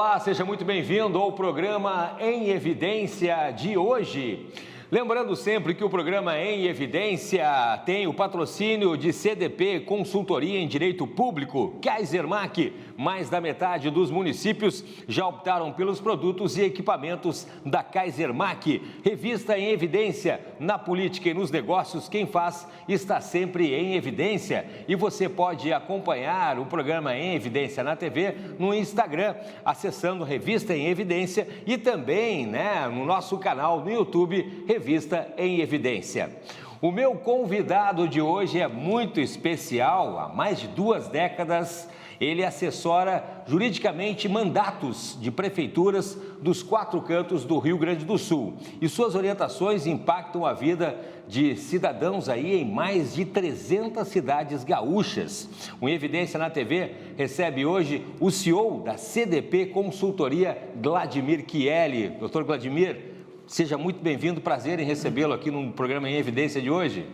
Olá, seja muito bem-vindo ao programa Em Evidência de hoje. Lembrando sempre que o programa Em Evidência tem o patrocínio de CDP Consultoria em Direito Público, Kaisermac. Mais da metade dos municípios já optaram pelos produtos e equipamentos da Kaisermac. Revista Em Evidência, na política e nos negócios, quem faz está sempre em evidência. E você pode acompanhar o programa Em Evidência na TV, no Instagram, acessando Revista Em Evidência e também, no nosso canal no YouTube, Revista Em Evidência. O meu convidado de hoje é muito especial. Há mais de 2 décadas, ele assessora juridicamente mandatos de prefeituras dos 4 cantos do Rio Grande do Sul. E suas orientações impactam a vida de cidadãos aí em mais de 300 cidades gaúchas. O Em Evidência na TV recebe hoje o CEO da CDP Consultoria, Vladimir Chieli. Doutor Vladimir, seja muito bem-vindo, prazer em recebê-lo aqui no programa Em Evidência de hoje.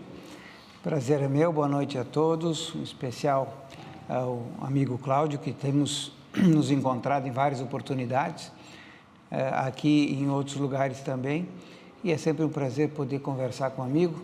Prazer é meu, boa noite a todos, em especial ao amigo Cláudio, que temos nos encontrado em várias oportunidades, aqui e em outros lugares também, e é sempre um prazer poder conversar com o amigo,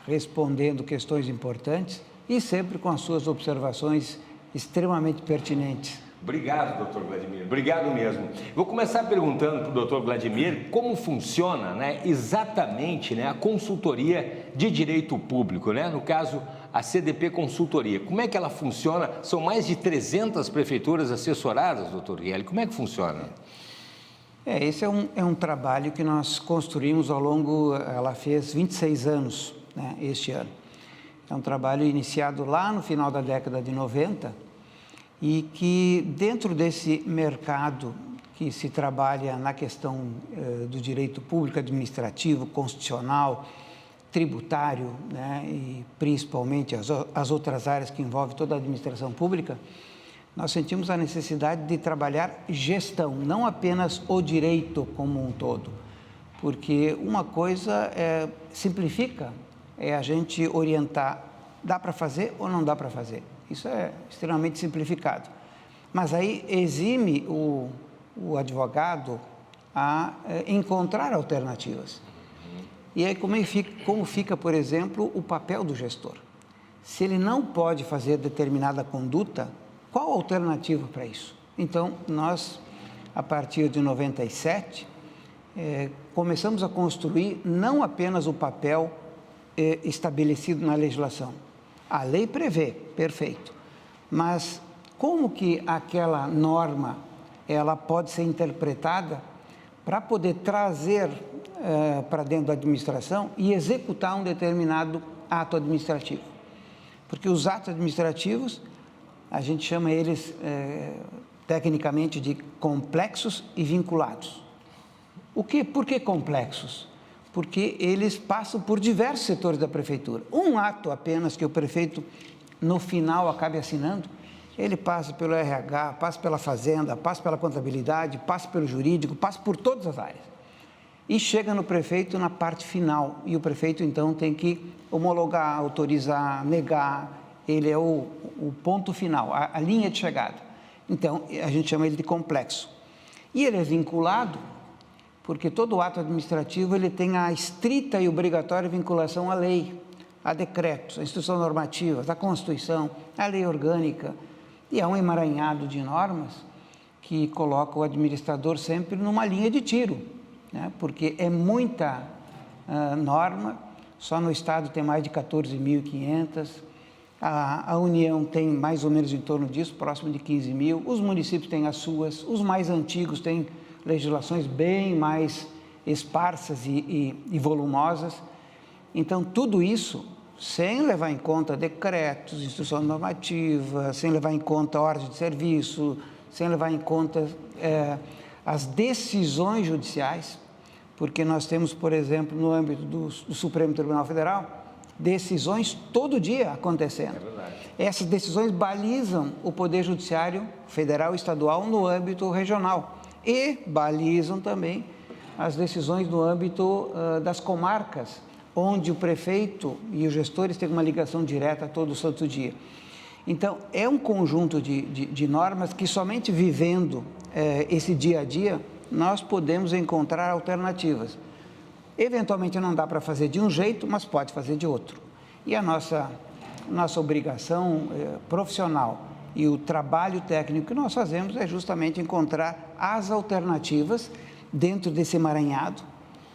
respondendo questões importantes e sempre com as suas observações extremamente pertinentes. Obrigado, doutor Vladimir. Obrigado mesmo. Vou começar perguntando para o doutor Vladimir como funciona exatamente a consultoria de direito público, no caso, a CDP Consultoria. Como é que ela funciona? São mais de 300 prefeituras assessoradas, doutor Chieli. Como é que funciona? Esse é um trabalho que nós construímos ao longo, ela fez 26 anos este ano. É um trabalho iniciado lá no final da década de 90, e que dentro desse mercado que se trabalha na questão do direito público, administrativo, constitucional, tributário, e principalmente as outras áreas que envolvem toda a administração pública, nós sentimos a necessidade de trabalhar gestão, não apenas o direito como um todo, porque uma coisa simplifica, é a gente orientar, dá para fazer ou não dá para fazer. Isso é extremamente simplificado. Mas aí exime o advogado a encontrar alternativas. E aí como fica, por exemplo, o papel do gestor? Se ele não pode fazer determinada conduta, qual a alternativa para isso? Então, nós, a partir de 97, começamos a construir não apenas o papel estabelecido na legislação. A lei prevê, perfeito, mas como que aquela norma ela pode ser interpretada para poder trazer para dentro da administração e executar um determinado ato administrativo? Porque os atos administrativos, a gente chama eles tecnicamente de complexos e vinculados. Por que complexos? Porque eles passam por diversos setores da prefeitura. Um ato apenas que o prefeito, no final, acabe assinando, ele passa pelo RH, passa pela fazenda, passa pela contabilidade, passa pelo jurídico, passa por todas as áreas. E chega no prefeito na parte final. E o prefeito, então, tem que homologar, autorizar, negar. Ele é o ponto final, a linha de chegada. Então, a gente chama ele de complexo. E ele é vinculado porque todo ato administrativo ele tem a estrita e obrigatória vinculação à lei, a decretos, a instituição normativa, a Constituição, a lei orgânica, e há um emaranhado de normas que coloca o administrador sempre numa linha de tiro, porque é muita norma, só no Estado tem mais de 14.500, a União tem mais ou menos em torno disso, próximo de 15 mil, os municípios têm as suas, os mais antigos têm legislações bem mais esparsas e volumosas. Então, tudo isso, sem levar em conta decretos, instrução normativa, sem levar em conta ordem de serviço, sem levar em conta as decisões judiciais, porque nós temos, por exemplo, no âmbito do Supremo Tribunal Federal, decisões todo dia acontecendo. É verdade. Essas decisões balizam o Poder Judiciário federal e estadual no âmbito regional. E balizam também as decisões no âmbito das comarcas, onde o prefeito e os gestores têm uma ligação direta todo santo dia. Então, é um conjunto de normas que somente vivendo esse dia a dia, nós podemos encontrar alternativas. Eventualmente não dá para fazer de um jeito, mas pode fazer de outro. E a nossa obrigação profissional e o trabalho técnico que nós fazemos é justamente encontrar as alternativas dentro desse emaranhado,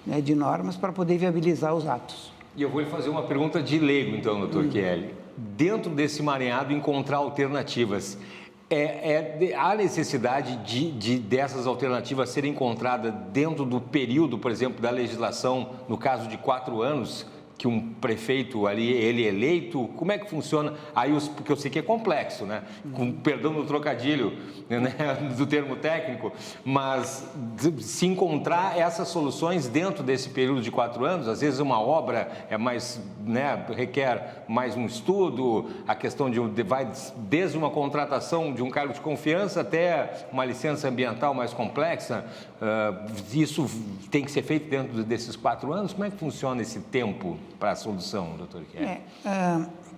né, de normas para poder viabilizar os atos. E eu vou lhe fazer uma pergunta de leigo, então, doutor Chieli. Dentro desse emaranhado, encontrar alternativas. Há necessidade dessas alternativas serem encontradas dentro do período, por exemplo, da legislação, no caso de 4 anos, que um prefeito ali, ele é eleito? Como é que funciona? Porque eu sei que é complexo, né? Com perdão do trocadilho, né? Do termo técnico, mas se encontrar essas soluções dentro desse período de 4 anos, às vezes uma obra é mais, né, requer mais um estudo, a questão vai desde uma contratação de um cargo de confiança até uma licença ambiental mais complexa, isso tem que ser feito dentro desses 4 anos? Como é que funciona esse tempo para a solução, doutor Chieli?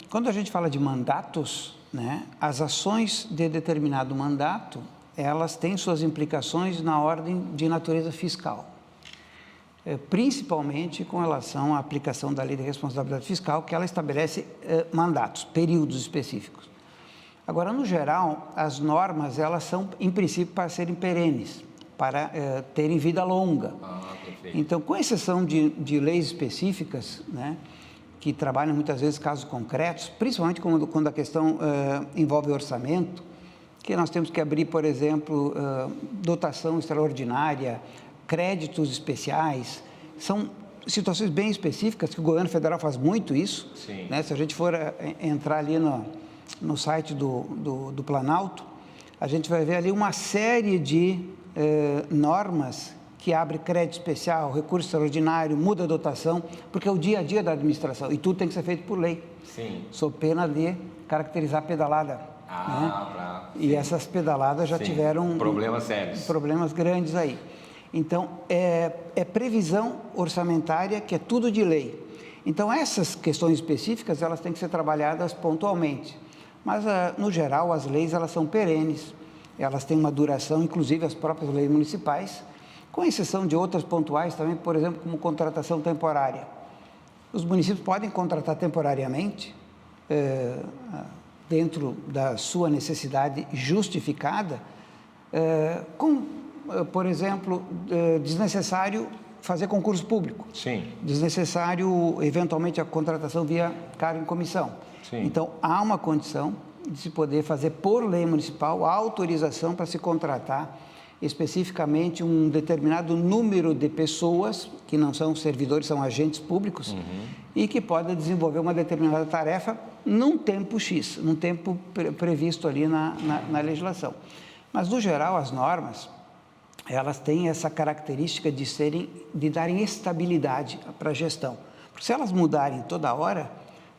Quando a gente fala de mandatos, né, as ações de determinado mandato, elas têm suas implicações na ordem de natureza fiscal, principalmente com relação à aplicação da Lei de Responsabilidade Fiscal, que ela estabelece mandatos, períodos específicos. Agora, no geral, as normas, elas são, em princípio, para serem perenes, para terem vida longa. Então, com exceção de leis específicas, né, que trabalham muitas vezes casos concretos, principalmente quando a questão envolve orçamento, que nós temos que abrir, por exemplo, dotação extraordinária, créditos especiais, são situações bem específicas, que o governo federal faz muito isso. Né? Se a gente for entrar ali no site do Planalto, a gente vai ver ali uma série de normas que abre crédito especial, recurso extraordinário, muda a dotação, porque é o dia a dia da administração e tudo tem que ser feito por lei. Sim. Sob pena de caracterizar a pedalada. E essas pedaladas já tiveram problemas sérios. Problemas grandes aí. Então, é previsão orçamentária, que é tudo de lei. Então, essas questões específicas, elas têm que ser trabalhadas pontualmente. Mas, no geral, as leis, elas são perenes. Elas têm uma duração, inclusive as próprias leis municipais, com exceção de outras pontuais também, por exemplo, como contratação temporária. Os municípios podem contratar temporariamente, dentro da sua necessidade justificada, por exemplo, desnecessário fazer concurso público. Sim. Desnecessário, eventualmente, a contratação via cargo em comissão. Sim. Então, há uma condição de se poder fazer por lei municipal a autorização para se contratar especificamente um determinado número de pessoas, que não são servidores, são agentes públicos, e que podem desenvolver uma determinada tarefa num tempo X, num tempo previsto ali na legislação. Mas, no geral, as normas, elas têm essa característica de darem estabilidade para a gestão. Porque se elas mudarem toda hora,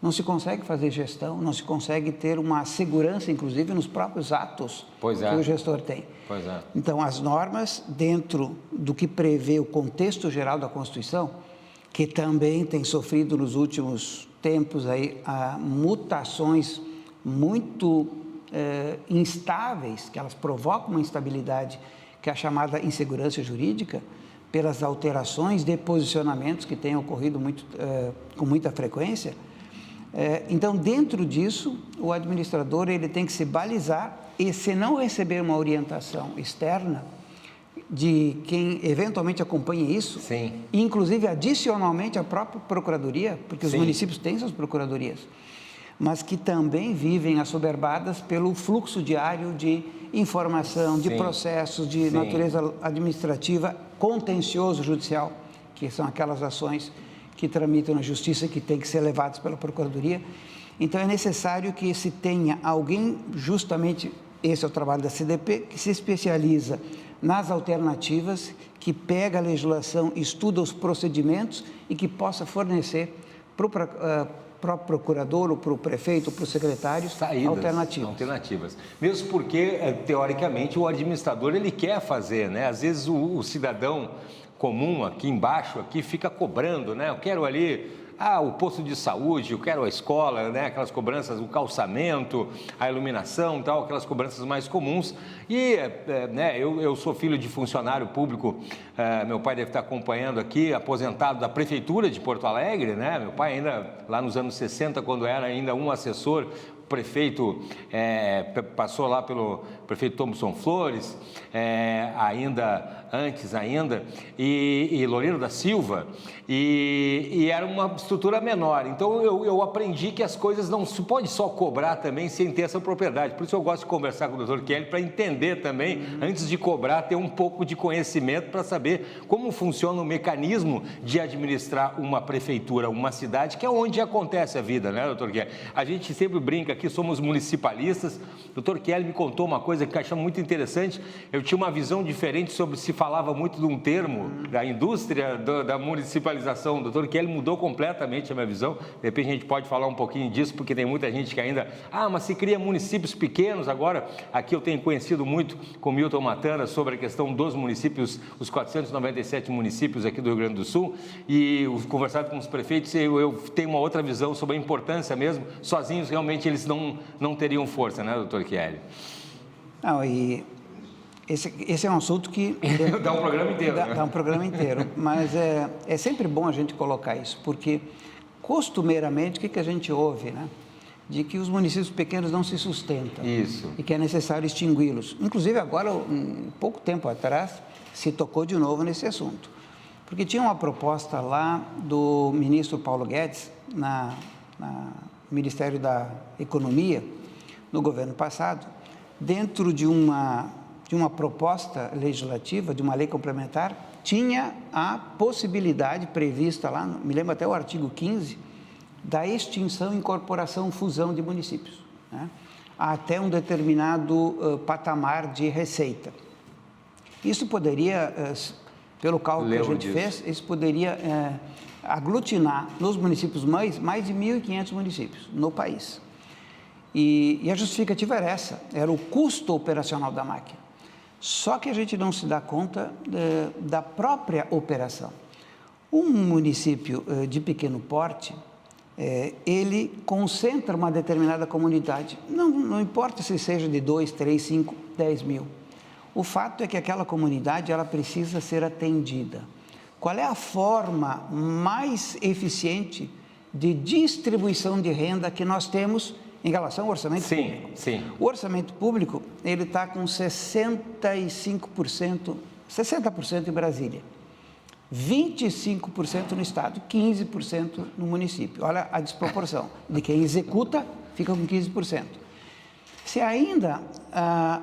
não se consegue fazer gestão, não se consegue ter uma segurança, inclusive, nos próprios atos que o gestor tem. Então, as normas, dentro do que prevê o contexto geral da Constituição, que também tem sofrido nos últimos tempos aí, mutações muito instáveis, que elas provocam uma instabilidade, que é a chamada insegurança jurídica, pelas alterações de posicionamentos que têm ocorrido com muita frequência. Então, dentro disso, o administrador ele tem que se balizar e, se não receber uma orientação externa de quem eventualmente acompanhe isso, Sim. inclusive adicionalmente a própria procuradoria, porque os municípios têm suas procuradorias, mas que também vivem assoberbadas pelo fluxo diário de informação, de processos de natureza administrativa, contencioso judicial, que são aquelas ações que tramitam na justiça, que têm que ser levadas pela procuradoria. Então, é necessário que se tenha alguém, justamente, esse é o trabalho da CDP, que se especializa nas alternativas, que pega a legislação, estuda os procedimentos e que possa fornecer para o próprio procurador, ou para o prefeito, ou para o secretário, alternativas. Mesmo porque, teoricamente, o administrador ele quer fazer, né? Às vezes o cidadão comum aqui embaixo, aqui fica cobrando, né? Eu quero ali o posto de saúde, eu quero a escola, né? Aquelas cobranças, o calçamento, a iluminação, tal, aquelas cobranças mais comuns. E né, eu sou filho de funcionário público, meu pai deve estar acompanhando aqui, aposentado da Prefeitura de Porto Alegre, né? Meu pai ainda, lá nos anos 60, quando era ainda um assessor, o prefeito passou lá pelo prefeito Thomson Flores, antes e Loureiro da Silva, e era uma estrutura menor. Então eu aprendi que as coisas não se pode só cobrar também sem ter essa propriedade. Por isso eu gosto de conversar com o Dr. Kelly para entender também, antes de cobrar, ter um pouco de conhecimento para saber como funciona o mecanismo de administrar uma prefeitura, uma cidade, que é onde acontece a vida, né, Dr. Kelly? A gente sempre brinca aqui, somos municipalistas. O Dr. Kelly me contou uma coisa que eu achei muito interessante. Eu tinha uma visão diferente sobre, se falava muito de um termo da indústria da municipalização. O Dr. Kelly mudou completamente a minha visão. De repente a gente pode falar um pouquinho disso, porque tem muita gente que ainda, mas se cria municípios pequenos. Agora, aqui eu tenho conhecido muito com Milton Matana sobre a questão dos municípios, os 497 municípios aqui do Rio Grande do Sul, e conversado com os prefeitos, eu tenho uma outra visão sobre a importância mesmo. Sozinhos, realmente, eles não teriam força, né, Dr. Kelly? Não, e esse é um assunto que... Dá um programa inteiro. Dá um programa inteiro, mas é sempre bom a gente colocar isso, porque costumeiramente o que a gente ouve, né? De que os municípios pequenos não se sustentam. Isso. E que é necessário extingui-los. Inclusive agora, pouco tempo atrás, se tocou de novo nesse assunto. Porque tinha uma proposta lá do ministro Paulo Guedes, no Ministério da Economia, no governo passado, dentro de uma proposta legislativa, de uma lei complementar, tinha a possibilidade prevista lá, me lembro até o artigo 15, da extinção, incorporação, fusão de municípios, né? Até um determinado patamar de receita. Isso poderia, pelo cálculo que a gente fez, isso poderia aglutinar nos municípios mães mais de 1.500 municípios no país. E a justificativa era essa, era o custo operacional da máquina. Só que a gente não se dá conta da própria operação. Um município de pequeno porte, ele concentra uma determinada comunidade. Não importa se seja de 2, 3, 5, 10 mil. O fato é que aquela comunidade ela precisa ser atendida. Qual é a forma mais eficiente de distribuição de renda que nós temos em relação ao orçamento público? Sim. O orçamento público, ele está com 65%, 60% em Brasília, 25% no Estado, 15% no município. Olha a desproporção. De quem executa, fica com 15%. Se ainda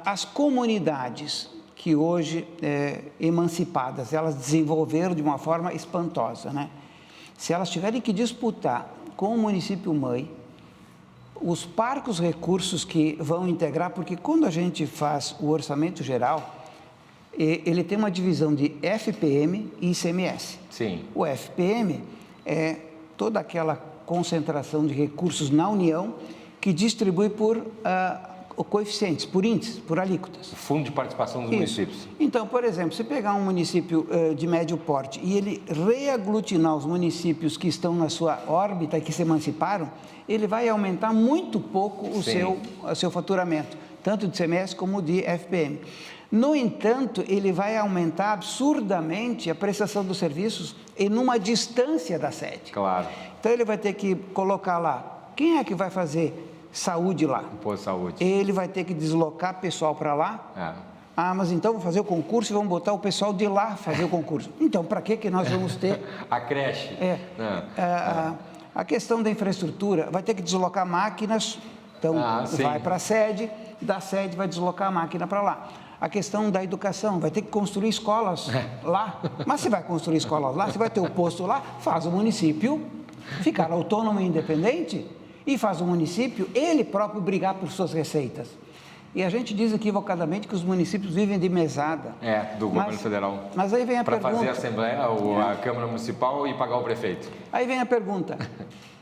as comunidades que hoje, emancipadas, elas desenvolveram de uma forma espantosa, né? Se elas tiverem que disputar com o município mãe, os parcos recursos que vão integrar, porque quando a gente faz o orçamento geral, ele tem uma divisão de FPM e ICMS. Sim. O FPM é toda aquela concentração de recursos na União que distribui por coeficientes, por índices, por alíquotas. O Fundo de Participação dos Municípios. Então, por exemplo, se pegar um município de médio porte e ele reaglutinar os municípios que estão na sua órbita e que se emanciparam, ele vai aumentar muito pouco o seu faturamento, tanto de ICMS como de FPM. No entanto, ele vai aumentar absurdamente a prestação dos serviços em uma distância da sede. Claro. Então, ele vai ter que colocar lá, quem é que vai fazer saúde lá? O posto de saúde. Ele vai ter que deslocar pessoal para lá. Mas então vamos fazer o concurso e vamos botar o pessoal de lá fazer o concurso. Então, para que nós vamos ter... A creche. A questão da infraestrutura, vai ter que deslocar máquinas, então vai para a sede, da sede vai deslocar a máquina para lá. A questão da educação, vai ter que construir escolas lá. Mas se vai construir escolas lá, se vai ter o posto lá, faz o município ficar autônomo e independente e faz o município, ele próprio, brigar por suas receitas. E a gente diz equivocadamente que os municípios vivem de mesada. Do governo federal. Mas aí vem a pergunta... Para fazer a Assembleia, a Câmara Municipal e pagar o prefeito. Aí vem a pergunta,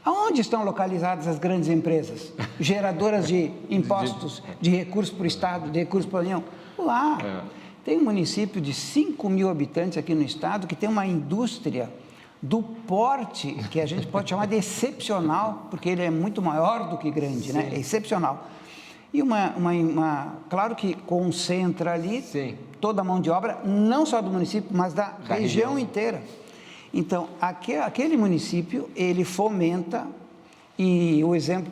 aonde estão localizadas as grandes empresas, geradoras de impostos, de recursos para o Estado, de recursos para a União? Lá. Tem um município de 5 mil habitantes aqui no Estado que tem uma indústria do porte, que a gente pode chamar de excepcional, porque ele é muito maior do que grande, né? É excepcional. E claro que concentra ali toda a mão de obra, não só do município, mas da região inteira. Então, aquele município, ele fomenta, e o exemplo,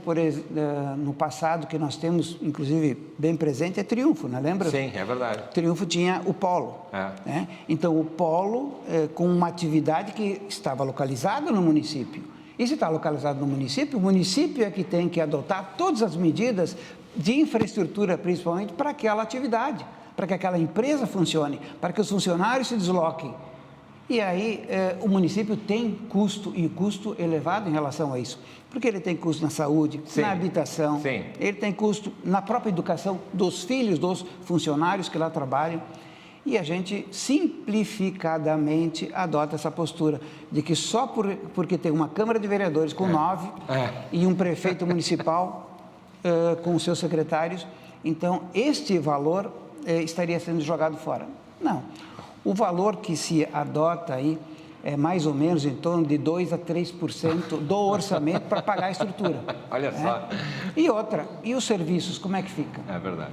no passado, que nós temos, inclusive, bem presente, é Triunfo, né? Lembra? Sim, é verdade. Triunfo tinha o polo. Né? Então, o polo, com uma atividade que estava localizada no município. E se está localizado no município, o município é que tem que adotar todas as medidas de infraestrutura, principalmente, para aquela atividade, para que aquela empresa funcione, para que os funcionários se desloquem. E aí, o município tem custo, e custo elevado em relação a isso. Porque ele tem custo na saúde, na habitação, ele tem custo na própria educação dos filhos dos funcionários que lá trabalham. E a gente, simplificadamente, adota essa postura de que só porque tem uma Câmara de Vereadores com 9 e um prefeito municipal com os seus secretários, então este valor estaria sendo jogado fora. Não. O valor que se adota aí é mais ou menos em torno de 2% a 3% do orçamento para pagar a estrutura. Olha só. E outra, e os serviços, como é que fica? É verdade.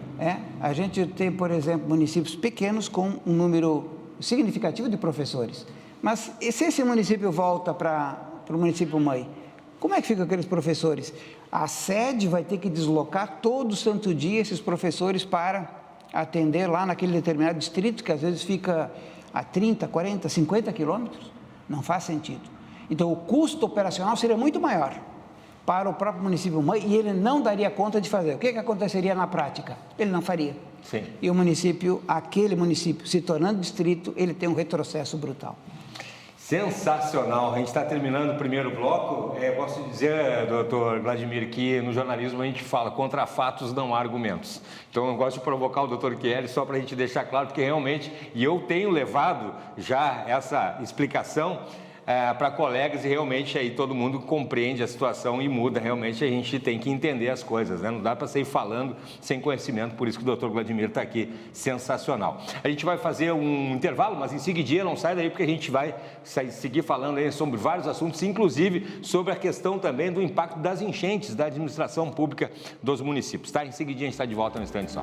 A gente tem, por exemplo, municípios pequenos com um número significativo de professores. Mas e se esse município volta para o município mãe, como é que ficam aqueles professores? A sede vai ter que deslocar todo santo dia esses professores para atender lá naquele determinado distrito, que às vezes fica a 30, 40, 50 quilômetros. Não faz sentido. Então, o custo operacional seria muito maior para o próprio município mãe e ele não daria conta de fazer. O que aconteceria na prática? Ele não faria. Sim. E o município, aquele município, se tornando distrito, ele tem um retrocesso brutal. Sensacional. A gente está terminando o primeiro bloco. Posso dizer, doutor Vladimir, que no jornalismo a gente fala contra fatos não há argumentos. Então, eu gosto de provocar o doutor Chieli só para a gente deixar claro, porque realmente, e eu tenho levado já essa explicação para colegas e realmente aí todo mundo compreende a situação e muda. Realmente a gente tem que entender as coisas, né? Não dá para sair falando sem conhecimento, por isso que o doutor Vladimir está aqui, sensacional. A gente vai fazer um intervalo, mas em seguidinha não sai daí porque a gente vai seguir falando aí sobre vários assuntos, inclusive sobre a questão também do impacto das enchentes da administração pública dos municípios, tá? Em seguidinha a gente está de volta no instante só.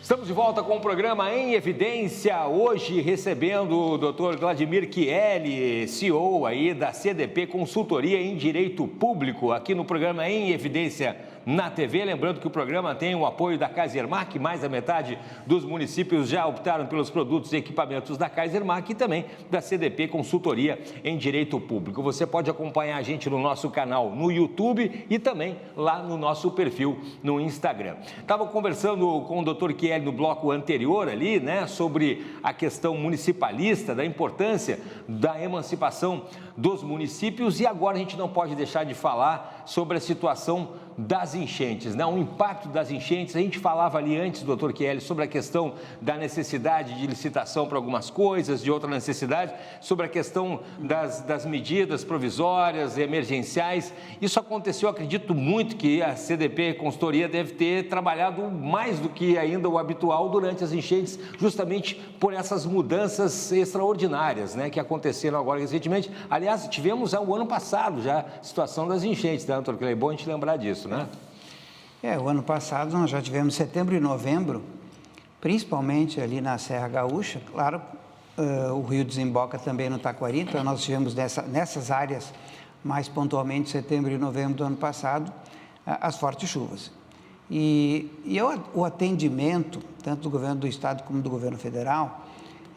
Estamos de volta com o programa Em Evidência, hoje recebendo o Dr. Vladimir Chieli, CEO aí da CDP Consultoria em Direito Público, aqui no programa Em Evidência na TV. Lembrando que o programa tem o apoio da Kaisermark, mais da metade dos municípios já optaram pelos produtos e equipamentos da Kaisermark e também da CDP Consultoria em Direito Público. Você pode acompanhar a gente no nosso canal no YouTube e também lá no nosso perfil no Instagram. Estava conversando com o Dr. Chieli no bloco anterior ali, né, sobre a questão municipalista, da importância da emancipação dos municípios e agora a gente não pode deixar de falar sobre a situação das enchentes, né? O impacto das enchentes. A gente falava ali antes, doutor Chieli, sobre a questão da necessidade de licitação para algumas coisas, de outra necessidade, sobre a questão das medidas provisórias, emergenciais. Isso aconteceu, acredito muito que a CDP Consultoria deve ter trabalhado mais do que ainda o habitual durante as enchentes, justamente por essas mudanças extraordinárias, né, que aconteceram agora recentemente. Aliás, tivemos o ano passado já a situação das enchentes, né, doutor Chieli? É bom a gente lembrar disso, né? O ano passado nós já tivemos setembro e novembro, principalmente ali na Serra Gaúcha. Claro, o rio desemboca também no Taquari, então nós tivemos nessas áreas, mais pontualmente setembro e novembro do ano passado, as fortes chuvas. E o atendimento, tanto do governo do estado como do governo federal,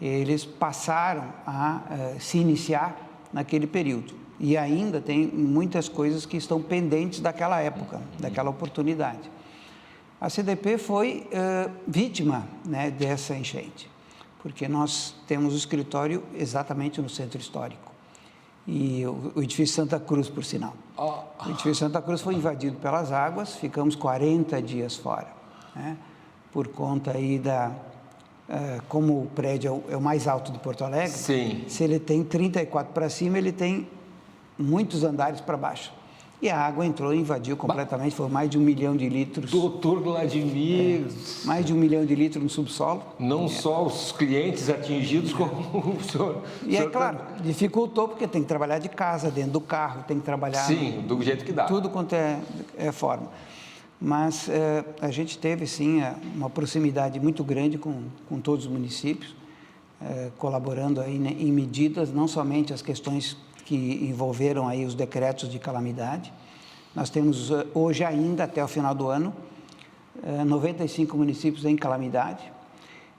eles passaram a se iniciar naquele período. E ainda tem muitas coisas que estão pendentes daquela época, daquela oportunidade. A CDP foi vítima, né, dessa enchente, porque nós temos o escritório exatamente no centro histórico. E o edifício Santa Cruz, por sinal. O edifício Santa Cruz foi invadido pelas águas, ficamos 40 dias fora. né? Por conta aí como o prédio é o mais alto de Porto Alegre, Sim. se ele tem 34 para cima, ele tem muitos andares para baixo. E a água entrou e invadiu completamente, foi mais de 1 milhão de litros. Doutor Vladimir... Mais de 1 milhão de litros no subsolo. Não só os clientes atingidos, como o senhor... E é claro, dificultou porque tem que trabalhar de casa, dentro do carro, tem que trabalhar... Sim, do jeito que dá. Tudo quanto é forma. Mas a gente teve, sim, uma proximidade muito grande com todos os municípios, colaborando aí, né, em medidas, não somente as questões que envolveram aí os decretos de calamidade. Nós temos hoje ainda, até o final do ano, 95 municípios em calamidade.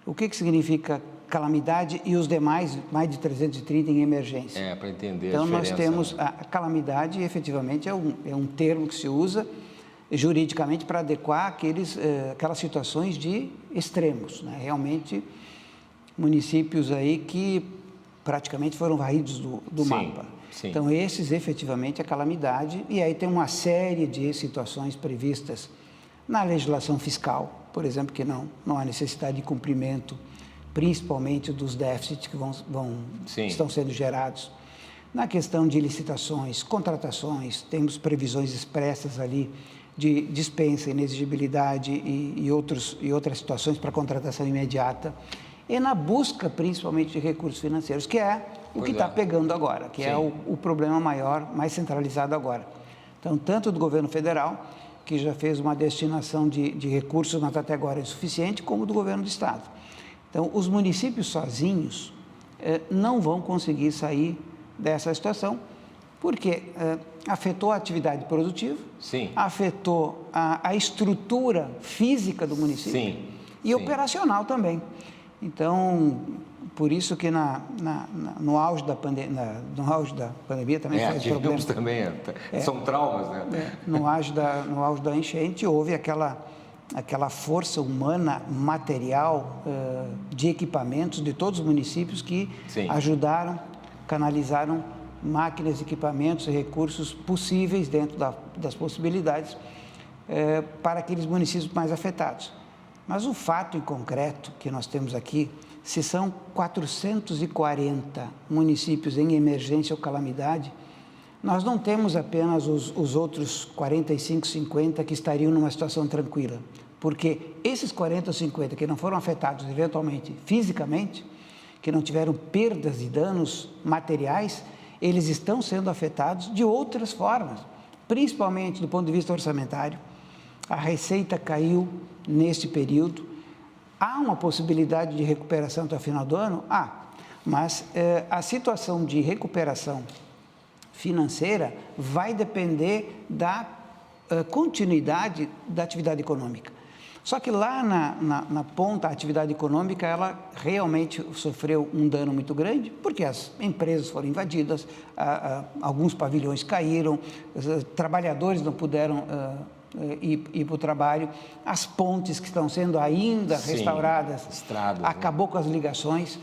O que significa calamidade e os demais, mais de 330 em emergência? Para entender então, a diferença. Nós temos a calamidade, efetivamente, é um termo que se usa juridicamente para adequar aquelas situações de extremos, né? Realmente, municípios aí que praticamente foram varridos do mapa. Sim. Então, esses, efetivamente, é calamidade, e aí tem uma série de situações previstas na legislação fiscal, por exemplo, que não há necessidade de cumprimento, principalmente dos déficits que estão sendo gerados. Na questão de licitações, contratações, temos previsões expressas ali de dispensa, inexigibilidade e outras situações para contratação imediata. E na busca, principalmente, de recursos financeiros, que é o que está pegando agora, que é o problema maior, mais centralizado agora. Então, tanto do governo federal, que já fez uma destinação de recursos, mas até agora é insuficiente, como do governo do estado. Então, os municípios sozinhos não vão conseguir sair dessa situação, porque afetou a atividade produtiva, afetou a estrutura física do município e operacional também. Então, por isso que no auge da pandemia também foi problema. Também, são traumas, né? No auge da enchente houve aquela força humana, material, de equipamentos de todos os municípios que ajudaram, canalizaram máquinas, equipamentos e recursos possíveis dentro das possibilidades para aqueles municípios mais afetados. Mas o fato em concreto que nós temos aqui, se são 440 municípios em emergência ou calamidade, nós não temos apenas os outros 45, 50 que estariam numa situação tranquila, porque esses 40 ou 50 que não foram afetados eventualmente fisicamente, que não tiveram perdas e danos materiais, eles estão sendo afetados de outras formas, principalmente do ponto de vista orçamentário. A receita caiu neste período. Há uma possibilidade de recuperação até o final do ano? Mas a situação de recuperação financeira vai depender da continuidade da atividade econômica. Só que lá na ponta, a atividade econômica, ela realmente sofreu um dano muito grande, porque as empresas foram invadidas, alguns pavilhões caíram, os trabalhadores não puderam ir para o trabalho, as pontes que estão sendo ainda restauradas, estradas, acabou com as ligações.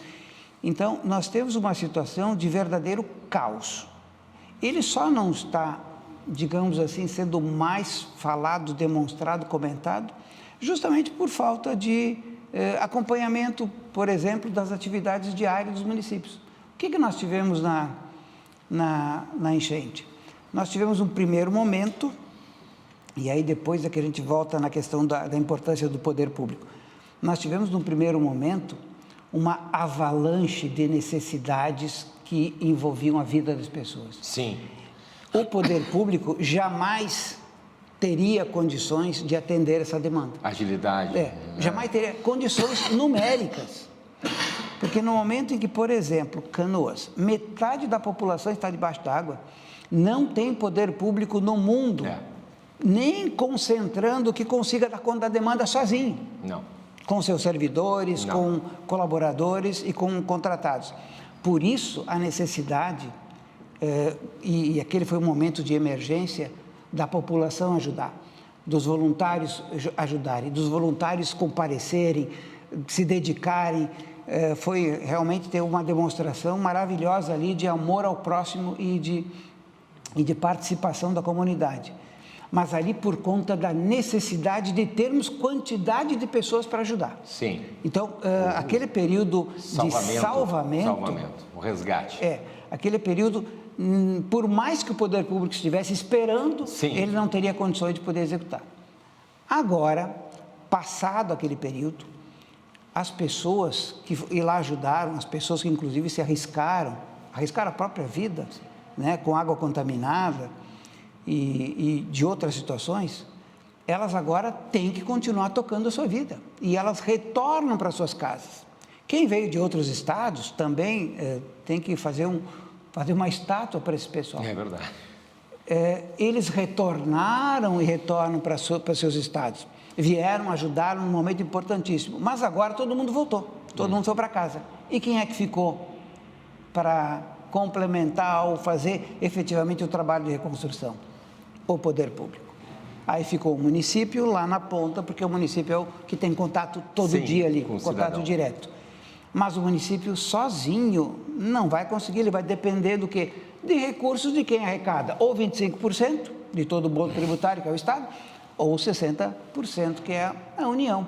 Então, nós temos uma situação de verdadeiro caos. Ele só não está, digamos assim, sendo mais falado, demonstrado, comentado, justamente por falta de acompanhamento, por exemplo, das atividades diárias dos municípios. O que nós tivemos na enchente? Nós tivemos um primeiro momento, e aí depois é que a gente volta na questão da importância do poder público. Nós tivemos, num primeiro momento, uma avalanche de necessidades que envolviam a vida das pessoas. O poder público jamais teria condições de atender essa demanda. Agilidade. Jamais teria condições numéricas. Porque no momento em que, por exemplo, Canoas, metade da população está debaixo d'água, não tem poder público no mundo, nem concentrando que consiga dar conta da demanda sozinho. Não. Com seus servidores, com colaboradores e com contratados. Por isso, a necessidade, e aquele foi um momento de emergência, da população ajudar, dos voluntários ajudarem, dos voluntários comparecerem, se dedicarem, foi realmente ter uma demonstração maravilhosa ali de amor ao próximo e de participação da comunidade. mas ali por conta da necessidade de termos quantidade de pessoas para ajudar. Sim. Então, aquele período de salvamento, o resgate. Aquele período, por mais que o poder público estivesse esperando, Sim. ele não teria condições de poder executar. Agora, passado aquele período, as pessoas que lá ajudaram, as pessoas que inclusive se arriscaram a própria vida, né, com água contaminada e de outras situações, elas agora têm que continuar tocando a sua vida e elas retornam para suas casas. Quem veio de outros estados também tem que fazer uma estátua para esse pessoal. É verdade. Eles retornaram e retornam para seus estados. Vieram, ajudaram num momento importantíssimo. Mas agora todo mundo voltou, todo mundo foi para casa. E quem é que ficou para complementar ou fazer efetivamente o trabalho de reconstrução? O poder público. Aí ficou o município lá na ponta, porque o município é o que tem contato todo dia ali, contato direto. Mas o município sozinho não vai conseguir, ele vai depender do quê? De recursos de quem arrecada, ou 25% de todo o bolo tributário, que é o Estado, ou 60%, que é a União.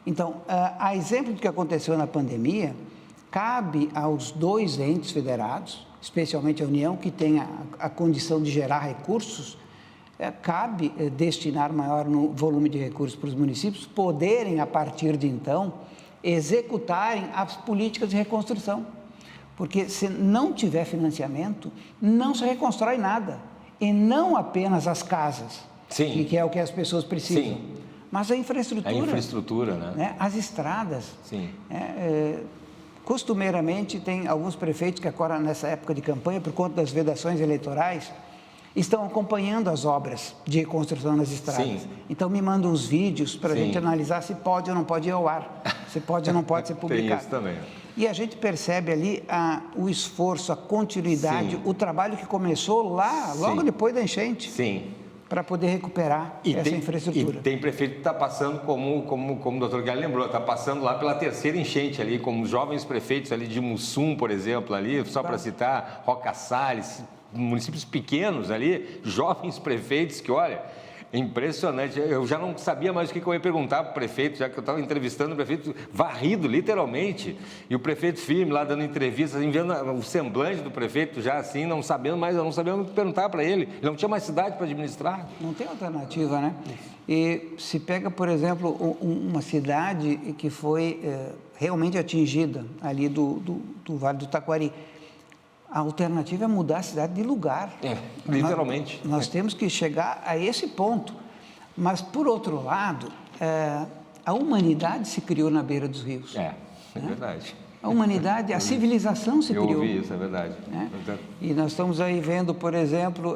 Então, a exemplo do que aconteceu na pandemia, cabe aos dois entes federados, especialmente a União, que tem a condição de gerar recursos, cabe destinar maior volume de recursos para os municípios poderem, a partir de então, executarem as políticas de reconstrução. Porque se não tiver financiamento, não se reconstrói nada. E não apenas as casas, que é o que as pessoas precisam. Sim. Mas a infraestrutura. A infraestrutura, né? As estradas. Sim. Costumeiramente, tem alguns prefeitos que agora, nessa época de campanha, por conta das vedações eleitorais, estão acompanhando as obras de reconstrução nas estradas. Sim. Então, me mandam uns vídeos para a gente analisar se pode ou não pode ir ao ar, se pode ou não pode ser publicado. Tem isso também. E a gente percebe ali o esforço, a continuidade, o trabalho que começou lá, logo depois da enchente. Sim. Para poder recuperar essa infraestrutura. E tem prefeito que está passando, como o doutor Guilherme lembrou, está passando lá pela terceira enchente ali, como os jovens prefeitos ali de Mussum, por exemplo, ali, só para citar, Roca Salles, municípios pequenos ali, jovens prefeitos que, olha, é impressionante. Eu já não sabia mais o que eu ia perguntar para o prefeito, já que eu estava entrevistando o prefeito varrido, literalmente, e o prefeito firme lá dando entrevistas, enviando o semblante do prefeito já assim, não sabendo o que perguntar para ele. Ele não tinha mais cidade para administrar. Não tem alternativa, né? E se pega, por exemplo, uma cidade que foi realmente atingida ali do Vale do Taquari, a alternativa é mudar a cidade de lugar. Literalmente. Nós temos que chegar a esse ponto. Mas, por outro lado, a humanidade se criou na beira dos rios. É verdade. A humanidade, a civilização se criou. Eu ouvi isso, é verdade. E nós estamos aí vendo, por exemplo,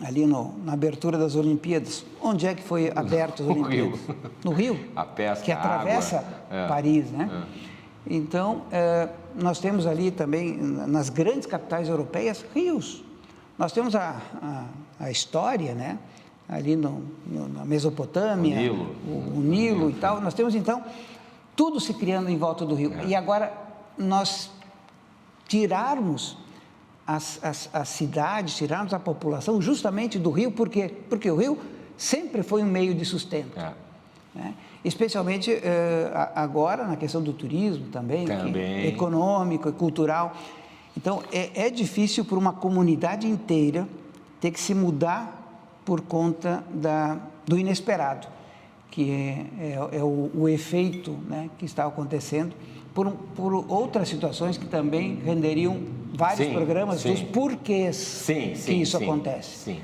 ali na abertura das Olimpíadas, onde é que foi aberto as Olimpíadas? No Rio. A pesca, que atravessa Paris, né? Então, nós temos ali também, nas grandes capitais europeias, rios. Nós temos a história, né? Ali na Mesopotâmia, o Nilo e tal. Nós temos, então, tudo se criando em volta do rio. E agora, nós tirarmos as cidades, tirarmos a população justamente do rio, por quê? Porque o rio sempre foi um meio de sustento. Né? Especialmente agora na questão do turismo também. Econômico e cultural. Então, é difícil para uma comunidade inteira ter que se mudar por conta do inesperado, que é o efeito, né, que está acontecendo, por outras situações que também renderiam vários programas dos porquês que isso acontece. Sim.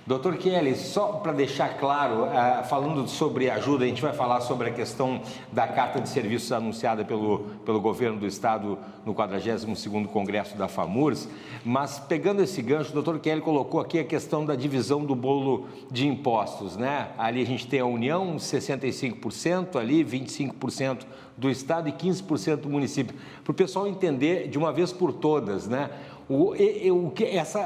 Doutor Kelly, só para deixar claro, falando sobre ajuda, a gente vai falar sobre a questão da carta de serviços anunciada pelo governo do Estado no 42º Congresso da FAMURS, mas pegando esse gancho, o doutor Kelly colocou aqui a questão da divisão do bolo de impostos, né? Ali a gente tem a União, 65%, ali 25% do Estado e 15% do município. Para o pessoal entender de uma vez por todas, né?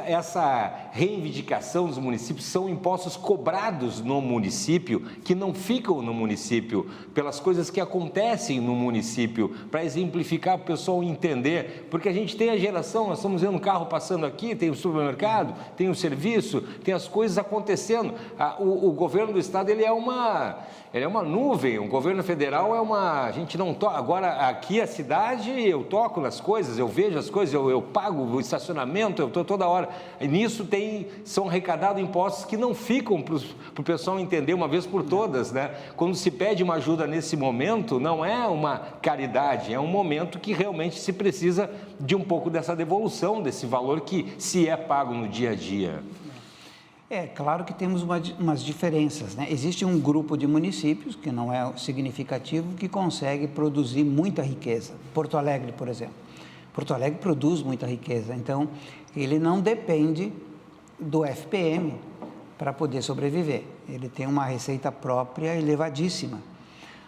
Essa reivindicação dos municípios são impostos cobrados no município, que não ficam no município, pelas coisas que acontecem no município, para exemplificar para o pessoal entender, porque a gente tem a geração, nós estamos vendo um carro passando aqui, tem o supermercado, tem o serviço, tem as coisas acontecendo. O governo do estado, ele é uma nuvem, o governo federal é uma... A gente não toca. Agora, aqui a cidade, eu toco nas coisas, eu vejo as coisas, eu pago o estacionamento, eu estou toda hora. E nisso são arrecadados impostos que não ficam para o pessoal entender uma vez por todas, né? Quando se pede uma ajuda nesse momento, não é uma caridade, é um momento que realmente se precisa de um pouco dessa devolução, desse valor que se é pago no dia a dia. É claro que temos umas diferenças, né? Existe um grupo de municípios, que não é significativo, que consegue produzir muita riqueza. Porto Alegre, por exemplo. Porto Alegre produz muita riqueza, então ele não depende do FPM para poder sobreviver. Ele tem uma receita própria elevadíssima.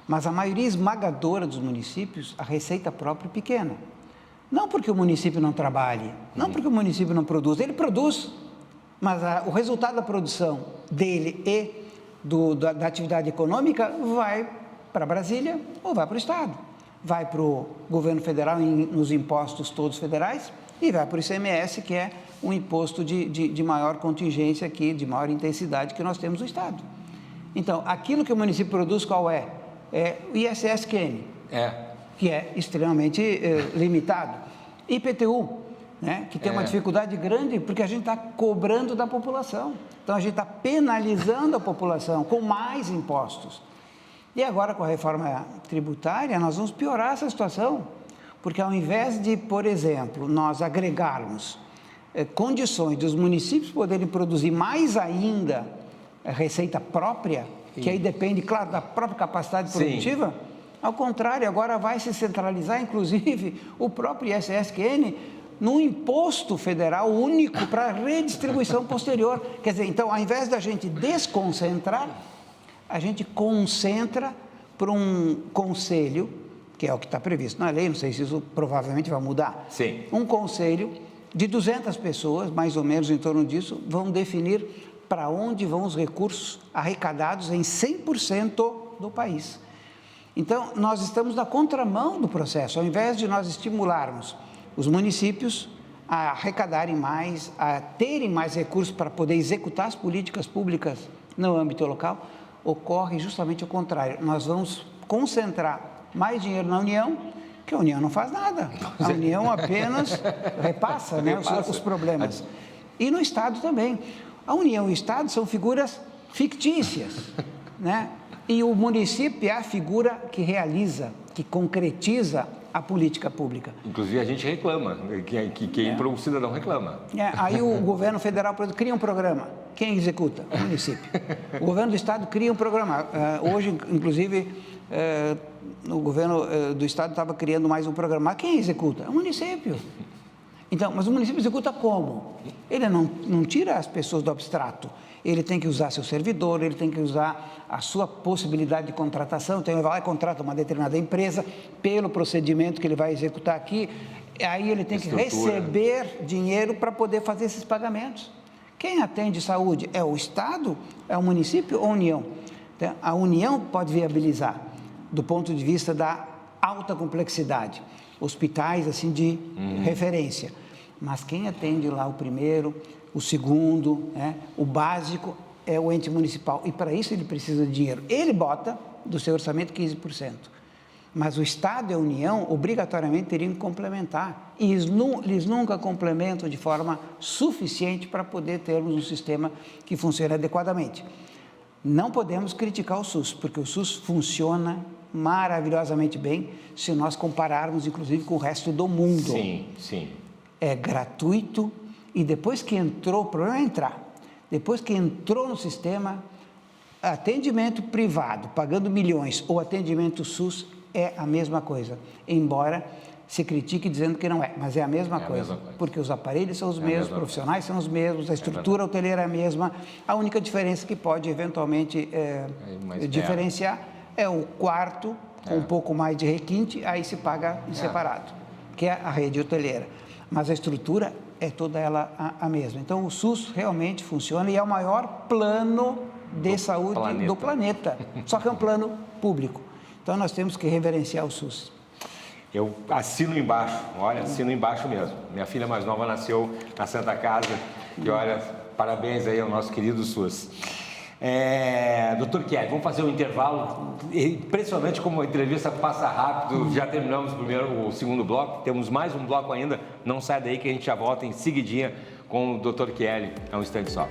Mas a maioria esmagadora dos municípios, a receita própria é pequena. Não porque o município não trabalhe, não porque o município não produz, ele produz. Mas o resultado da produção dele e da atividade econômica vai para Brasília ou vai para o Estado. Vai para o governo federal nos impostos todos federais e vai para o ICMS, que é um imposto de maior contingência aqui, de maior intensidade que nós temos no Estado. Então, aquilo que o município produz, qual é? É o ISS-QM, que é extremamente limitado. IPTU, né, que tem uma dificuldade grande porque a gente está cobrando da população. Então, a gente está penalizando a população com mais impostos. E agora, com a reforma tributária, nós vamos piorar essa situação, porque ao invés de, por exemplo, nós agregarmos condições dos municípios poderem produzir mais ainda receita própria, que aí depende, claro, da própria capacidade produtiva, ao contrário, agora vai se centralizar, inclusive, o próprio ISS-QN num imposto federal único para redistribuição posterior. Quer dizer, então, ao invés da gente desconcentrar, a gente concentra para um conselho, que é o que está previsto na lei, não sei se isso provavelmente vai mudar. Sim. Um conselho de 200 pessoas, mais ou menos em torno disso, vão definir para onde vão os recursos arrecadados em 100% do país. Então, nós estamos na contramão do processo. Ao invés de nós estimularmos os municípios a arrecadarem mais, a terem mais recursos para poder executar as políticas públicas no âmbito local, ocorre justamente o contrário. Nós vamos concentrar mais dinheiro na União, que a União não faz nada. A União apenas repassa, né, os problemas. E no Estado também. A União e o Estado são figuras fictícias, né? E o município é a figura que realiza, que concretiza a política pública. Inclusive, a gente reclama, o cidadão reclama. Aí o governo federal, por exemplo, cria um programa. Quem executa? O município. O governo do estado cria um programa. Hoje, inclusive, o governo do estado estava criando mais um programa. Mas quem executa? O município. Então, mas o município executa como? Ele não tira as pessoas do abstrato. Ele tem que usar seu servidor, ele tem que usar a sua possibilidade de contratação. Então, ele vai lá e contrata uma determinada empresa pelo procedimento que ele vai executar aqui. Aí ele tem que receber dinheiro para poder fazer esses pagamentos. Quem atende saúde? É o Estado, é o município ou a União? Então, a União pode viabilizar, do ponto de vista da alta complexidade, hospitais assim de referência. Mas quem atende lá o primeiro, o segundo, o básico, é o ente municipal. E para isso ele precisa de dinheiro. Ele bota do seu orçamento 15%. Mas o Estado e a União, obrigatoriamente, teriam que complementar. E eles nunca complementam de forma suficiente para poder termos um sistema que funcione adequadamente. Não podemos criticar o SUS, porque o SUS funciona maravilhosamente bem se nós compararmos, inclusive, com o resto do mundo. Sim, sim. É gratuito e depois que entrou, o problema é entrar. Depois que entrou no sistema, atendimento privado, pagando milhões, ou atendimento SUS, é a mesma coisa. Embora se critique dizendo que não é, mas é a mesma coisa. Porque os aparelhos são os mesmos, os profissionais são os mesmos, a estrutura hoteleira é a mesma. A única diferença que pode eventualmente diferenciar é o quarto com um pouco mais de requinte, aí se paga em separado, que é a rede hoteleira. Mas a estrutura é toda ela a mesma. Então, o SUS realmente funciona e é o maior plano de saúde do planeta, só que é um plano público. Então, nós temos que reverenciar o SUS. Eu assino embaixo, olha, assino embaixo mesmo. Minha filha mais nova nasceu na Santa Casa e olha, parabéns aí ao nosso querido SUS. Doutor Kelly, vamos fazer um intervalo. Impressionante como a entrevista passa rápido. Já terminamos o segundo bloco, temos mais um bloco ainda. Não sai daí que a gente já volta em seguidinha com o Dr. Kelly. É um instante só.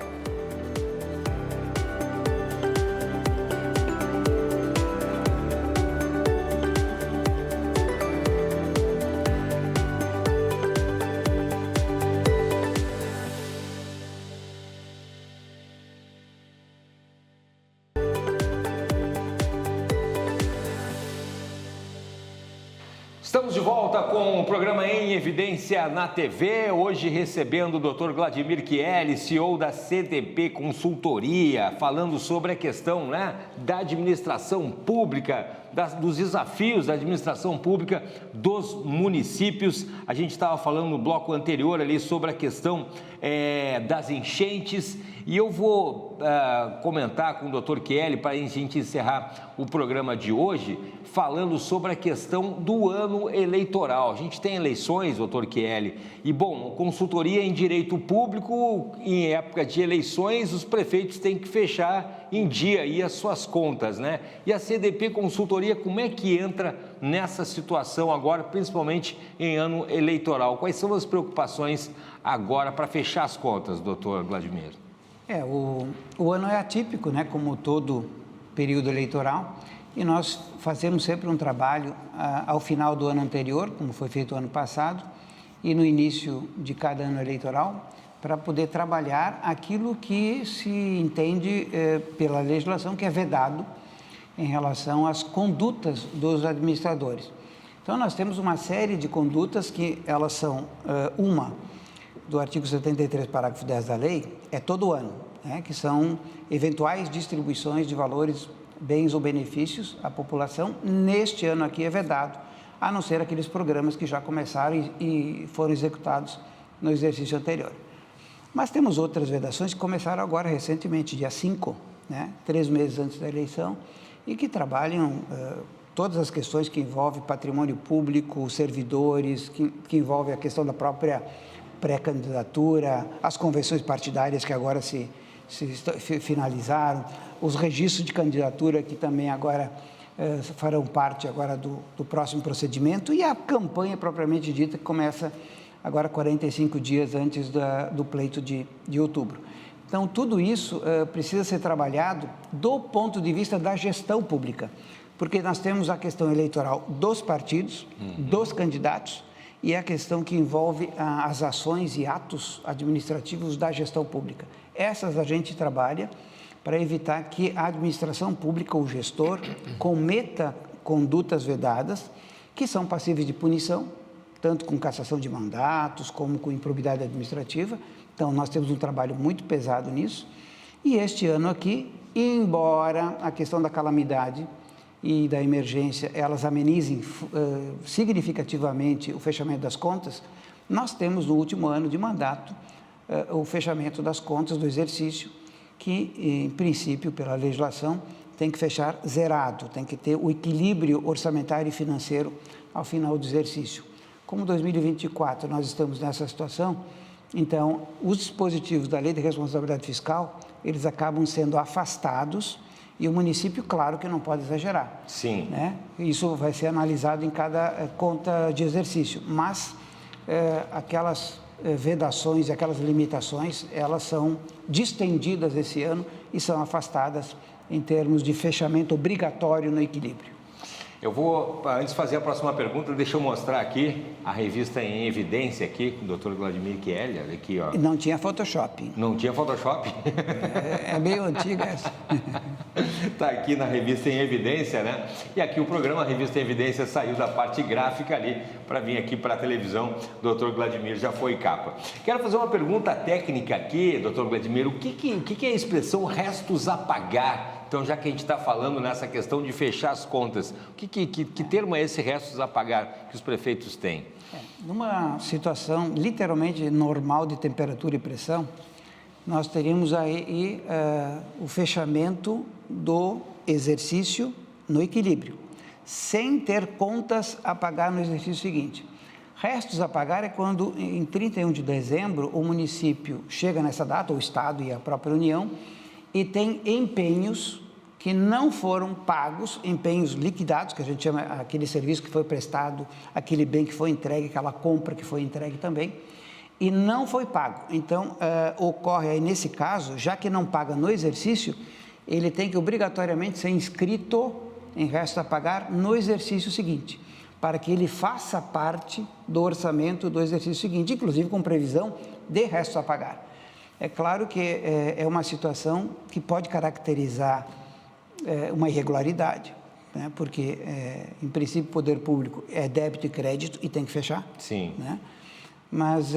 Estamos de volta com o programa Em Evidência na TV, hoje recebendo o Dr. Vladimir Chieli, CEO da CDP Consultoria, falando sobre a questão, da administração pública, dos desafios da administração pública dos municípios. A gente estava falando no bloco anterior ali sobre a questão das enchentes e eu vou comentar com o Dr. Chieli para a gente encerrar o programa de hoje, falando sobre a questão do ano eleitoral. A gente tem eleições, doutor Chieli, e, consultoria em direito público, em época de eleições, os prefeitos têm que fechar em dia aí as suas contas, E a CDP Consultoria, como é que entra nessa situação agora, principalmente em ano eleitoral? Quais são as preocupações agora para fechar as contas, doutor Vladimir? O ano é atípico, como todo período eleitoral, e nós fazemos sempre um trabalho ao final do ano anterior, como foi feito o ano passado, e no início de cada ano eleitoral, para poder trabalhar aquilo que se entende pela legislação que é vedado em relação às condutas dos administradores. Então, nós temos uma série de condutas que elas são, uma, do artigo 73, parágrafo 10 da lei, é todo ano, que são eventuais distribuições de valores, bens ou benefícios à população. Neste ano aqui é vedado, a não ser aqueles programas que já começaram e foram executados no exercício anterior. Mas temos outras vedações que começaram agora recentemente, dia 5, 3 meses antes da eleição, e que trabalham todas as questões que envolvem patrimônio público, servidores, que envolvem a questão da própria pré-candidatura, as convenções partidárias que agora se finalizaram, os registros de candidatura que também agora farão parte agora do próximo procedimento e a campanha propriamente dita que começa agora 45 dias antes do pleito de outubro. Então, tudo isso precisa ser trabalhado do ponto de vista da gestão pública, porque nós temos a questão eleitoral dos partidos, dos candidatos, e a questão que envolve as ações e atos administrativos da gestão pública. Essas a gente trabalha para evitar que a administração pública, o gestor, cometa condutas vedadas, que são passíveis de punição, tanto com cassação de mandatos, como com improbidade administrativa. Então, nós temos um trabalho muito pesado nisso. E este ano aqui, embora a questão da calamidade e da emergência, elas amenizem significativamente o fechamento das contas, nós temos no último ano de mandato o fechamento das contas do exercício, que, em princípio, pela legislação, tem que fechar zerado, tem que ter o equilíbrio orçamentário e financeiro ao final do exercício. Como 2024 nós estamos nessa situação, então, os dispositivos da Lei de Responsabilidade Fiscal, eles acabam sendo afastados e o município, claro, que não pode exagerar. Sim. Isso vai ser analisado em cada conta de exercício, mas aquelas vedações e aquelas limitações, elas são distendidas esse ano e são afastadas em termos de fechamento obrigatório no equilíbrio. Eu vou, antes de fazer a próxima pergunta, deixa eu mostrar aqui a revista Em Evidência aqui, com o Dr. Vladimir Chieli, olha aqui, ó. Não tinha Photoshop. Não tinha Photoshop? É meio antiga essa. Está aqui na revista Em Evidência, E aqui o programa, a revista Em Evidência, saiu da parte gráfica ali para vir aqui para a televisão. Dr. Vladimir já foi capa. Quero fazer uma pergunta técnica aqui, Dr. Vladimir. O que é a expressão restos a pagar? Então, já que a gente está falando nessa questão de fechar as contas, que termo é esse restos a pagar que os prefeitos têm? Numa situação literalmente normal de temperatura e pressão, nós teríamos aí o fechamento do exercício no equilíbrio, sem ter contas a pagar no exercício seguinte. Restos a pagar é quando, em 31 de dezembro, o município chega nessa data, o Estado e a própria União, e tem empenhos que não foram pagos, empenhos liquidados, que a gente chama aquele serviço que foi prestado, aquele bem que foi entregue, aquela compra que foi entregue também, e não foi pago. Então, ocorre aí nesse caso, já que não paga no exercício, ele tem que obrigatoriamente ser inscrito em restos a pagar no exercício seguinte, para que ele faça parte do orçamento do exercício seguinte, inclusive com previsão de restos a pagar. É claro que é uma situação que pode caracterizar uma irregularidade, né? Porque, em princípio, o poder público é débito e crédito e tem que fechar. Sim. Né? Mas,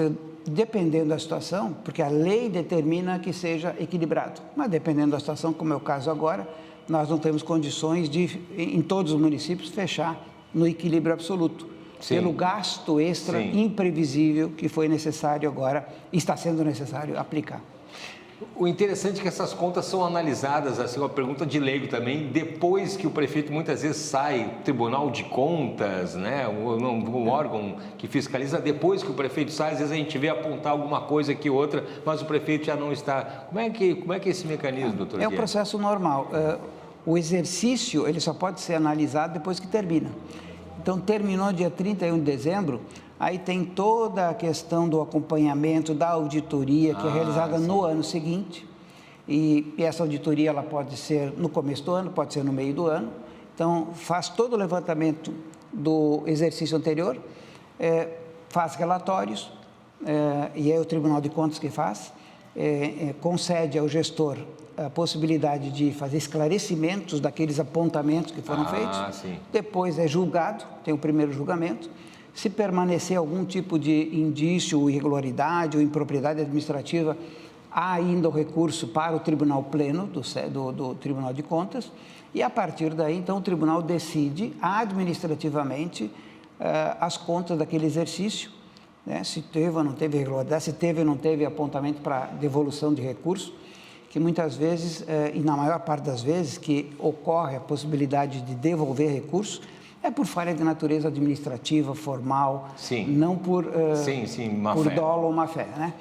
dependendo da situação, porque a lei determina que seja equilibrado, mas dependendo da situação, como é o caso agora, nós não temos condições de, em todos os municípios, fechar no equilíbrio absoluto, pelo gasto extra imprevisível que foi necessário agora, está sendo necessário aplicar. O interessante é que essas contas são analisadas, assim, uma pergunta de leigo também, depois que o prefeito muitas vezes sai, Tribunal de Contas, né, um órgão que fiscaliza, depois que o prefeito sai, às vezes a gente vê apontar alguma coisa aqui outra, mas o prefeito já não está. Como é que é esse mecanismo, doutor? É um processo normal. O exercício, ele só pode ser analisado depois que termina. Então, terminou dia 31 de dezembro, aí tem toda a questão do acompanhamento, da auditoria, que é realizada no ano seguinte. E essa auditoria, ela pode ser no começo do ano, pode ser no meio do ano. Então, faz todo o levantamento do exercício anterior, faz relatórios, e é o Tribunal de Contas que faz, concede ao gestor a possibilidade de fazer esclarecimentos daqueles apontamentos que foram feitos. Sim. Depois é julgado, tem o primeiro julgamento. Se permanecer algum tipo de indício, irregularidade ou impropriedade administrativa, há ainda o recurso para o Tribunal Pleno do Tribunal de Contas, e a partir daí, então, o tribunal decide administrativamente as contas daquele exercício, né? Se teve ou não teve irregularidade, se teve ou não teve apontamento para devolução de recurso, que muitas vezes, e na maior parte das vezes, que ocorre a possibilidade de devolver recursos, é por falha de natureza administrativa, formal, não por, por dolo ou má fé, né?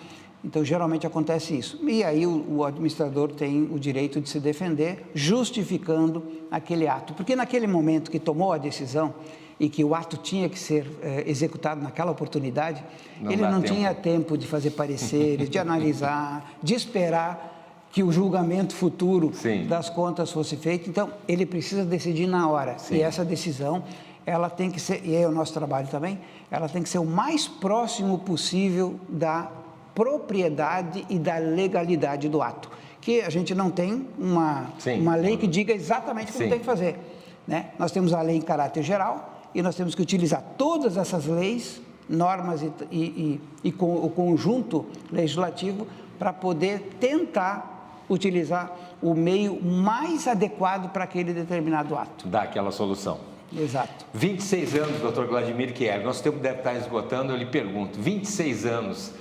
Então, geralmente acontece isso. E aí o administrador tem o direito de se defender, justificando aquele ato. Porque naquele momento que tomou a decisão e que o ato tinha que ser executado naquela oportunidade, ele não tinha tempo de fazer pareceres, de analisar, de esperar que o julgamento futuro das contas fosse feito. Então, ele precisa decidir na hora. E essa decisão, ela tem que ser, e é o nosso trabalho também, ela tem que ser o mais próximo possível da propriedade e da legalidade do ato. Que a gente não tem uma lei que diga exatamente o que tem que fazer, né? Nós temos a lei em caráter geral e nós temos que utilizar todas essas leis, normas e com o conjunto legislativo para poder tentar utilizar o meio mais adequado para aquele determinado ato. Dá aquela solução. Exato. 26 anos, doutor Vladimir Chieri, nosso tempo deve estar esgotando, eu lhe pergunto, 26 anos,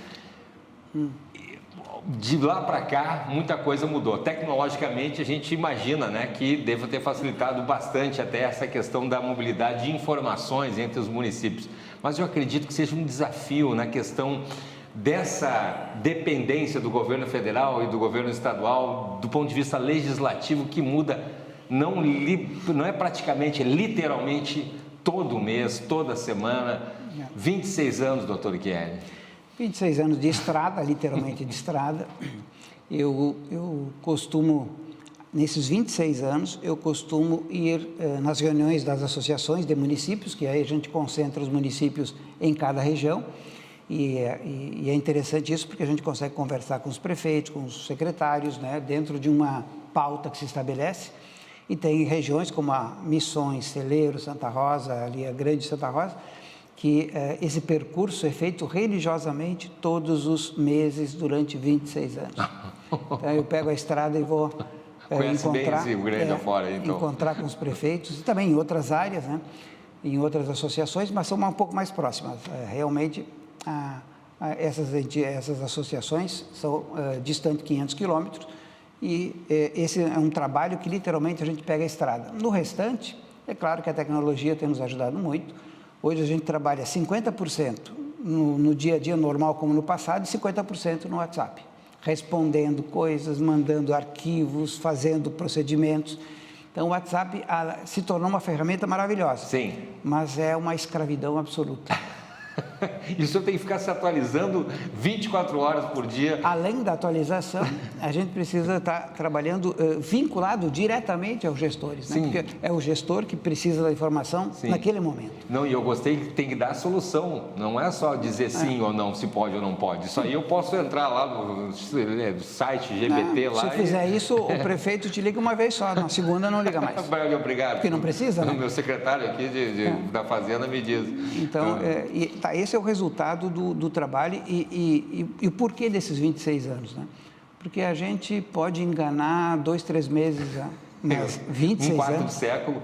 de lá para cá, muita coisa mudou. Tecnologicamente, a gente imagina, né, que deva ter facilitado bastante até essa questão da mobilidade de informações entre os municípios. Mas eu acredito que seja um desafio na questão dessa dependência do governo federal e do governo estadual, do ponto de vista legislativo, que muda, não é praticamente, é literalmente todo mês, toda semana. 26 anos, doutor Chieri. 26 anos de estrada, literalmente de estrada. Eu costumo, nesses 26 anos, eu costumo ir nas reuniões das associações de municípios, que aí a gente concentra os municípios em cada região. E é interessante isso porque a gente consegue conversar com os prefeitos, com os secretários, né, dentro de uma pauta que se estabelece. E tem regiões como a Missões, Celeiro, Santa Rosa, ali a Grande Santa Rosa, que esse percurso é feito religiosamente todos os meses durante 26 anos. Então eu pego a estrada e vou Conhece bem esse Rio Grande afora, então. Encontrar com os prefeitos e também em outras áreas, né? Em outras associações, mas são um pouco mais próximas. Realmente, essas associações são distantes de 500 quilômetros e esse é um trabalho que literalmente a gente pega a estrada. No restante, é claro que a tecnologia tem nos ajudado muito. Hoje a gente trabalha 50% no dia a dia normal como no passado e 50% no WhatsApp, respondendo coisas, mandando arquivos, fazendo procedimentos. Então, o WhatsApp se tornou uma ferramenta maravilhosa. Sim. Mas é uma escravidão absoluta. E o senhor tem que ficar se atualizando 24 horas por dia. Além da atualização, a gente precisa estar trabalhando vinculado diretamente aos gestores, né? Porque é o gestor que precisa da informação naquele momento. Não, e eu gostei que tem que dar a solução, não é só dizer sim ou não, se pode ou não pode. Isso aí eu posso entrar lá no site GPT lá. Se fizer isso, o prefeito te liga uma vez só, na segunda não liga mais. Obrigado. Porque não precisa, né? O meu secretário aqui da Fazenda me diz. Então, esse é o resultado do trabalho e o porquê desses 26 anos, né? Porque a gente pode enganar 2, 3 meses, mas 26 um quarto anos... de século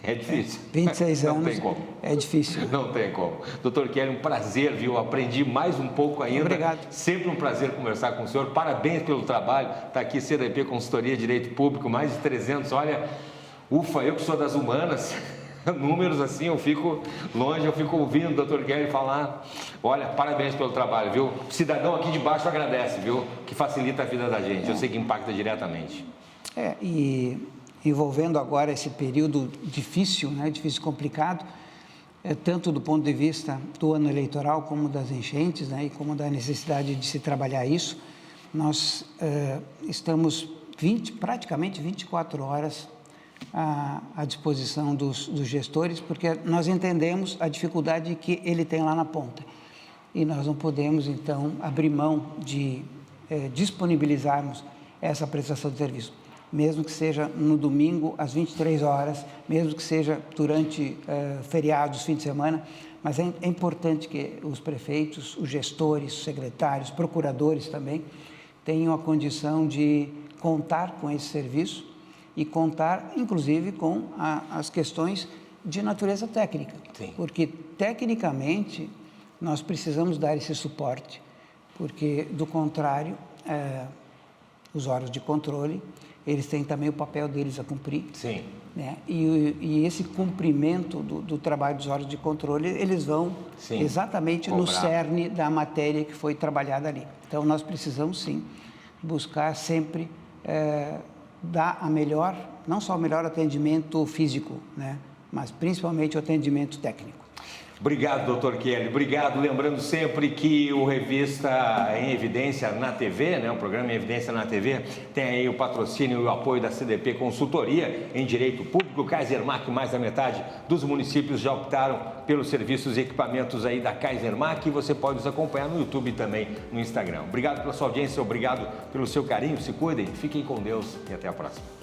é difícil. 26 anos não tem como. É difícil. Não tem como. Doutor Kelly, um prazer, viu? Aprendi mais um pouco ainda. Obrigado. Sempre um prazer conversar com o senhor. Parabéns pelo trabalho. Está aqui CDP Consultoria Direito Público, mais de 300. Olha, ufa, eu que sou das humanas... Números assim, eu fico longe, eu fico ouvindo o doutor Kelly falar. Olha, parabéns pelo trabalho, viu? O cidadão aqui de baixo agradece, viu? Que facilita a vida da gente, eu sei que impacta diretamente. E envolvendo agora esse período difícil, né? Difícil e complicado, tanto do ponto de vista do ano eleitoral, como das enchentes, né? E como da necessidade de se trabalhar isso, nós estamos praticamente 24 horas à disposição dos gestores, porque nós entendemos a dificuldade que ele tem lá na ponta. E nós não podemos, então, abrir mão de disponibilizarmos essa prestação de serviço, mesmo que seja no domingo, às 23 horas, mesmo que seja durante feriados, fim de semana, mas é importante que os prefeitos, os gestores, os secretários, procuradores também, tenham a condição de contar com esse serviço e contar, inclusive, com as questões de natureza técnica. Sim. Porque, tecnicamente, nós precisamos dar esse suporte, porque, do contrário, os órgãos de controle, eles têm também o papel deles a cumprir. Sim. Né? E esse cumprimento do trabalho dos órgãos de controle, eles vão exatamente no cerne da matéria que foi trabalhada ali. Então, nós precisamos, sim, buscar sempre dar não só o melhor atendimento físico, né? Mas principalmente o atendimento técnico. Obrigado, doutor Kelly. Obrigado. Lembrando sempre que o Revista em Evidência na TV, né, o programa em Evidência na TV, tem aí o patrocínio e o apoio da CDP Consultoria em Direito Público. Kaisermac, mais da metade dos municípios já optaram pelos serviços e equipamentos aí da Kaisermac, e você pode nos acompanhar no YouTube e também no Instagram. Obrigado pela sua audiência, obrigado pelo seu carinho. Se cuidem, fiquem com Deus e até a próxima.